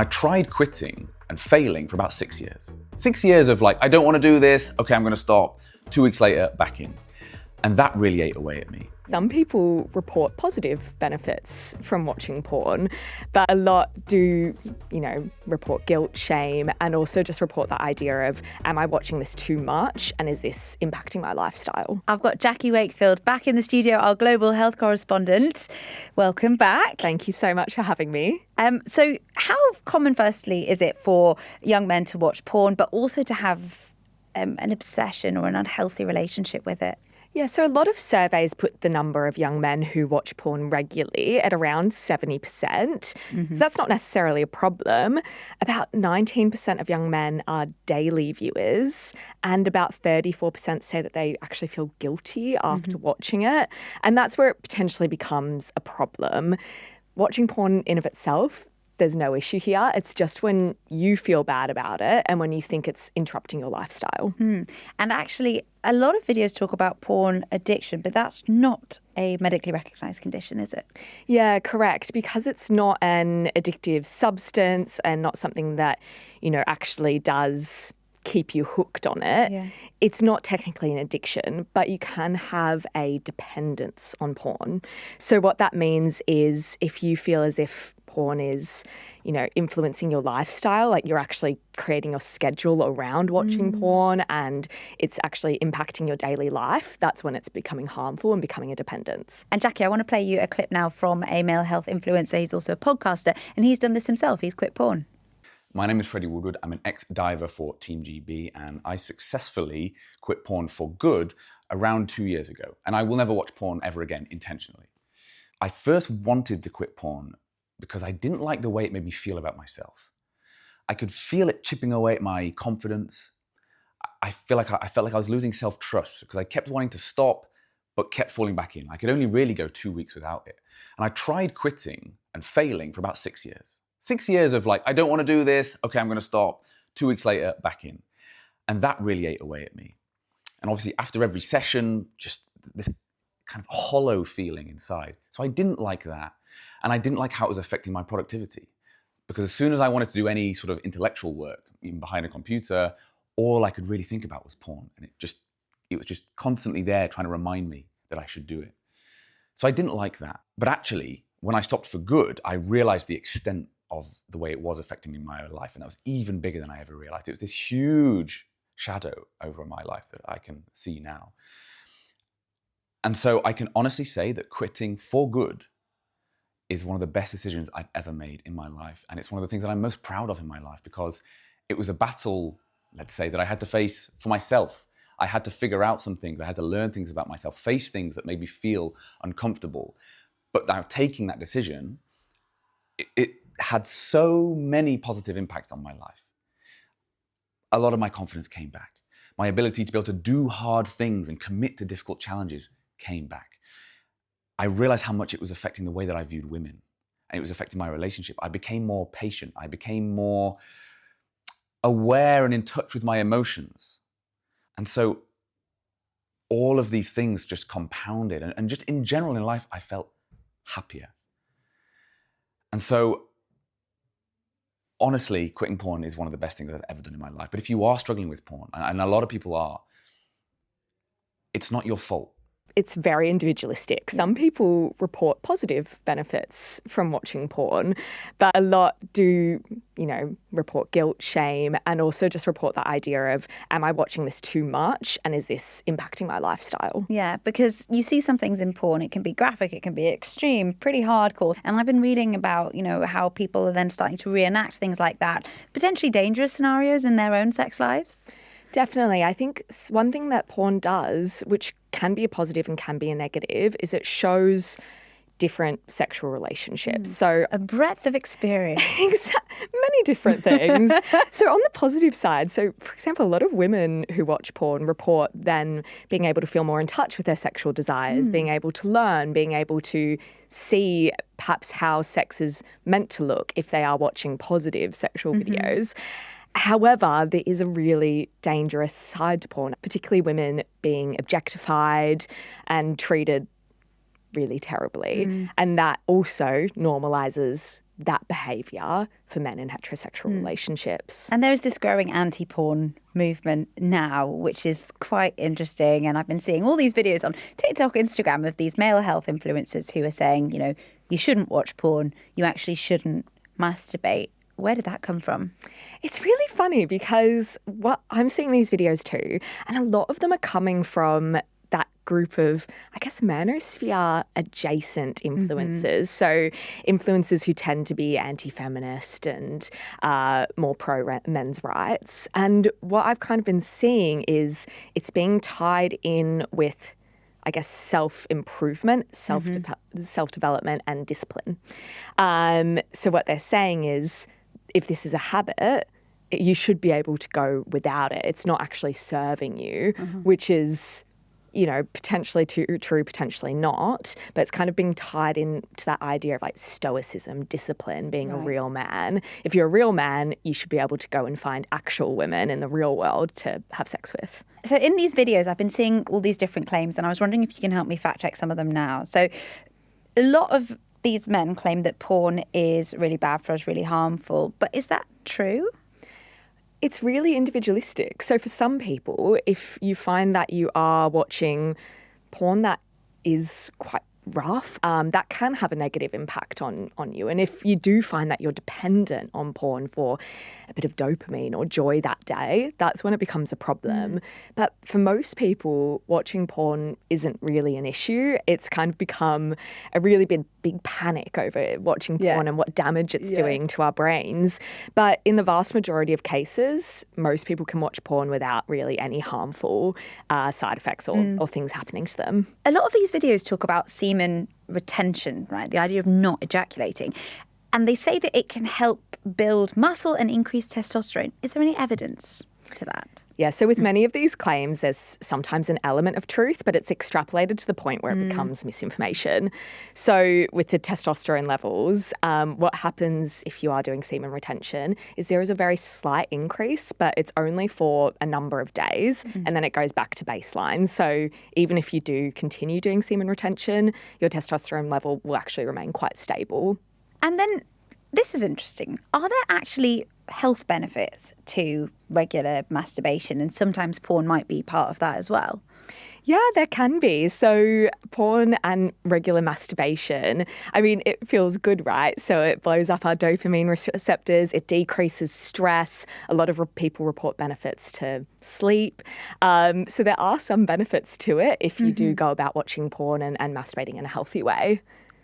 I tried quitting and failing for about 6 years. 6 years of like, I don't want to do this, okay, I'm going to stop. 2 weeks later, back in. And that really ate away at me. Some people report positive benefits from watching porn, but a lot do, report guilt, shame, and also just report the idea of, am I watching this too much? And is this impacting my lifestyle? I've got Jackie Wakefield back in the studio, our global health correspondent. Welcome back. Thank you so much for having me. So how common, firstly, is it for young men to watch porn, but also to have an obsession or an unhealthy relationship with it? Yeah, so a lot of surveys put the number of young men who watch porn regularly at around 70%. So that's not necessarily a problem. About 19% of young men are daily viewers, and about 34% say that they actually feel guilty after watching it. And that's where it potentially becomes a problem. Watching porn in of itself, there's no issue here. It's just when you feel bad about it and when you think it's interrupting your lifestyle. And actually, a lot of videos talk about porn addiction, but that's not a medically recognised condition, is it? Yeah, correct. Because it's not an addictive substance and not something that, actually does keep you hooked on it. Yeah. It's not technically an addiction, but you can have a dependence on porn. So what that means is if you feel as if porn is, influencing your lifestyle, like you're actually creating your schedule around watching porn and it's actually impacting your daily life, that's when it's becoming harmful and becoming a dependence. And Jackie, I want to play you a clip now from a male health influencer. He's also a podcaster and he's done this himself. He's quit porn. My name is Freddie Woodward. I'm an ex-diver for Team GB and I successfully quit porn for good around 2 years ago. And I will never watch porn ever again intentionally. I first wanted to quit porn because I didn't like the way it made me feel about myself. I could feel it chipping away at my confidence. I felt like I was losing self-trust because I kept wanting to stop, but kept falling back in. I could only really go 2 weeks without it. And I tried quitting and failing for about 6 years. 6 years of like, I don't want to do this, okay, I'm going to stop. 2 weeks later, back in. And that really ate away at me. And obviously after every session, just this kind of hollow feeling inside. So I didn't like that. And I didn't like how it was affecting my productivity. Because as soon as I wanted to do any sort of intellectual work, even behind a computer, all I could really think about was porn. And it was just constantly there trying to remind me that I should do it. So I didn't like that. But actually, when I stopped for good, I realized the extent of the way it was affecting me in my life. And that was even bigger than I ever realized. It was this huge shadow over my life that I can see now. And so I can honestly say that quitting for good is one of the best decisions I've ever made in my life. And it's one of the things that I'm most proud of in my life because it was a battle, let's say, that I had to face for myself. I had to figure out some things. I had to learn things about myself, face things that made me feel uncomfortable. But now taking that decision, it had so many positive impacts on my life. A lot of my confidence came back. My ability to be able to do hard things and commit to difficult challenges came back. I realized how much it was affecting the way that I viewed women, and it was affecting my relationship. I became more patient. I became more aware and in touch with my emotions. And so all of these things just compounded, and just in general in life, I felt happier. And so honestly, quitting porn is one of the best things I've ever done in my life. But if you are struggling with porn, and a lot of people are, it's not your fault. It's very individualistic. Some people report positive benefits from watching porn, but a lot do, report guilt, shame, and also just report the idea of, am I watching this too much? And is this impacting my lifestyle? Yeah, because you see some things in porn, it can be graphic, it can be extreme, pretty hardcore. And I've been reading about, how people are then starting to reenact things like that, potentially dangerous scenarios in their own sex lives. Definitely. I think one thing that porn does, which can be a positive and can be a negative, is it shows different sexual relationships. So a breadth of experience. Many different things. So on the positive side, so for example, a lot of women who watch porn report then being able to feel more in touch with their sexual desires, being able to learn, being able to see perhaps how sex is meant to look if they are watching positive sexual videos. However, there is a really dangerous side to porn, particularly women being objectified and treated really terribly. And that also normalizes that behavior for men in heterosexual relationships. And there is this growing anti-porn movement now, which is quite interesting. And I've been seeing all these videos on TikTok, Instagram of these male health influencers who are saying, you shouldn't watch porn. You actually shouldn't masturbate. Where did that come from? It's really funny because I'm seeing these videos too, and a lot of them are coming from that group of, I guess, manosphere adjacent influencers. So influencers who tend to be anti-feminist and more pro men's rights. And what I've kind of been seeing is it's being tied in with, I guess, self-improvement, self-development and discipline. So what they're saying is, if this is a habit, you should be able to go without it. It's not actually serving you, which is, potentially true, potentially not. But it's kind of being tied into that idea of like stoicism, discipline, being a real man. If you're a real man, you should be able to go and find actual women in the real world to have sex with. So in these videos, I've been seeing all these different claims, and I was wondering if you can help me fact check some of them now. So a lot of these men claim that porn is really bad for us, really harmful. But is that true? It's really individualistic. So for some people, if you find that you are watching porn that is quite rough, that can have a negative impact on you. And if you do find that you're dependent on porn for a bit of dopamine or joy that day, that's when it becomes a problem. But for most people, watching porn isn't really an issue. It's kind of become a really big panic over watching porn and what damage it's doing to our brains. But in the vast majority of cases, most people can watch porn without really any harmful side effects or things happening to them. A lot of these videos talk about semen retention, right? The idea of not ejaculating. And they say that it can help build muscle and increase testosterone. Is there any evidence to that? Yeah, so with many of these claims, there's sometimes an element of truth, but it's extrapolated to the point where it becomes misinformation. So with the testosterone levels, what happens if you are doing semen retention is there is a very slight increase, but it's only for a number of days, and then it goes back to baseline. So even if you do continue doing semen retention, your testosterone level will actually remain quite stable. And then this is interesting. Are there actually health benefits to regular masturbation? And sometimes porn might be part of that as well. Yeah, there can be. So porn and regular masturbation, I mean, it feels good, right? So it blows up our dopamine receptors, it decreases stress. A lot of people report benefits to sleep. So there are some benefits to it if you do go about watching porn and masturbating in a healthy way.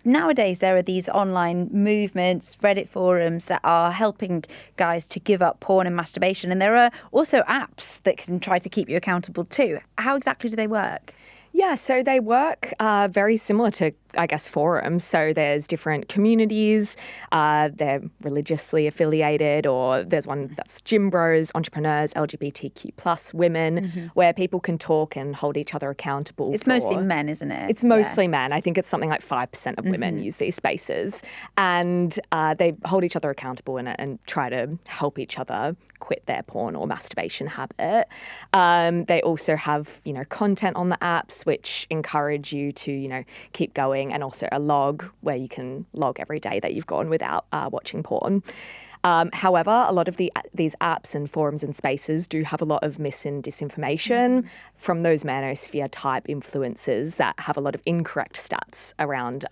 Nowadays, there are these online movements, Reddit forums that are helping guys to give up porn and masturbation. And there are also apps that can try to keep you accountable too. How exactly do they work? Yeah, so they work very similar to, I guess, forums. So there's different communities, they're religiously affiliated, or there's one that's gym bros, entrepreneurs, LGBTQ plus women, where people can talk and hold each other accountable. It's mostly men, isn't it? It's mostly men. I think it's something like 5% of women use these spaces. And they hold each other accountable and try to help each other quit their porn or masturbation habit. They also have, content on the apps which encourage you to, keep going, and also a log where you can log every day that you've gone without watching porn. However, a lot of these apps and forums and spaces do have a lot of mis and disinformation from those manosphere type influencers that have a lot of incorrect stats around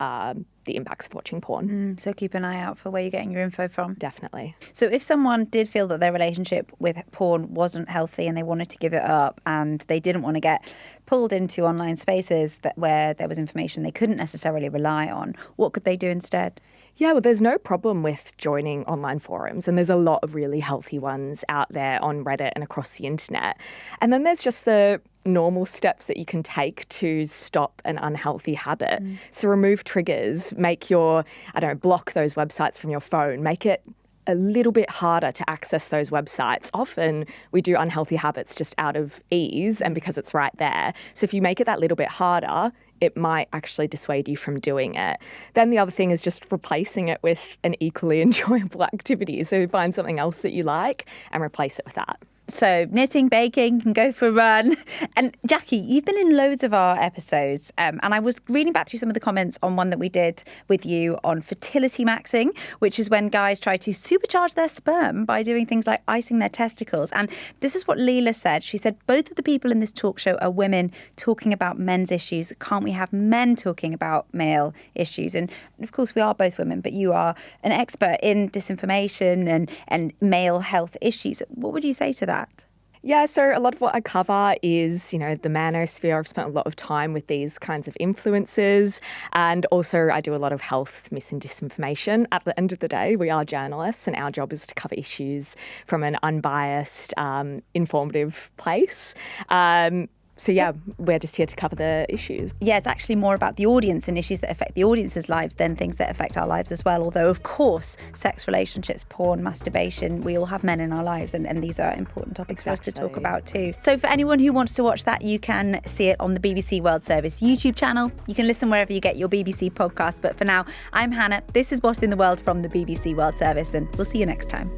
the impacts of watching porn. So keep an eye out for where you're getting your info from. Definitely. So if someone did feel that their relationship with porn wasn't healthy and they wanted to give it up and they didn't want to get pulled into online spaces where there was information they couldn't necessarily rely on, what could they do instead? Yeah, well, there's no problem with joining online forums, and there's a lot of really healthy ones out there on Reddit and across the internet. And then there's just the normal steps that you can take to stop an unhealthy habit. So remove triggers, block those websites from your phone, make it a little bit harder to access those websites. Often we do unhealthy habits just out of ease and because it's right there. So if you make it that little bit harder, it might actually dissuade you from doing it. Then the other thing is just replacing it with an equally enjoyable activity. So find something else that you like and replace it with that. So knitting, baking, can go for a run. And Jackie, you've been in loads of our episodes, and I was reading back through some of the comments on one that we did with you on fertility maxing, which is when guys try to supercharge their sperm by doing things like icing their testicles. And this is what Leela said. She said, both of the people in this talk show are women talking about men's issues. Can't we have men talking about male issues? And of course, we are both women, but you are an expert in disinformation and male health issues. What would you say to that? Yeah, so a lot of what I cover is, the manosphere. I've spent a lot of time with these kinds of influencers, and also I do a lot of health mis and disinformation. At the end of the day, we are journalists, and our job is to cover issues from an unbiased, informative place. So yeah, we're just here to cover the issues. Yeah, it's actually more about the audience and issues that affect the audience's lives than things that affect our lives as well. Although, of course, sex, relationships, porn, masturbation, we all have men in our lives, and these are important topics for us to talk about too. So for anyone who wants to watch that, you can see it on the BBC World Service YouTube channel. You can listen wherever you get your BBC podcast. But for now, I'm Hannah. This is What's in the World from the BBC World Service, and we'll see you next time.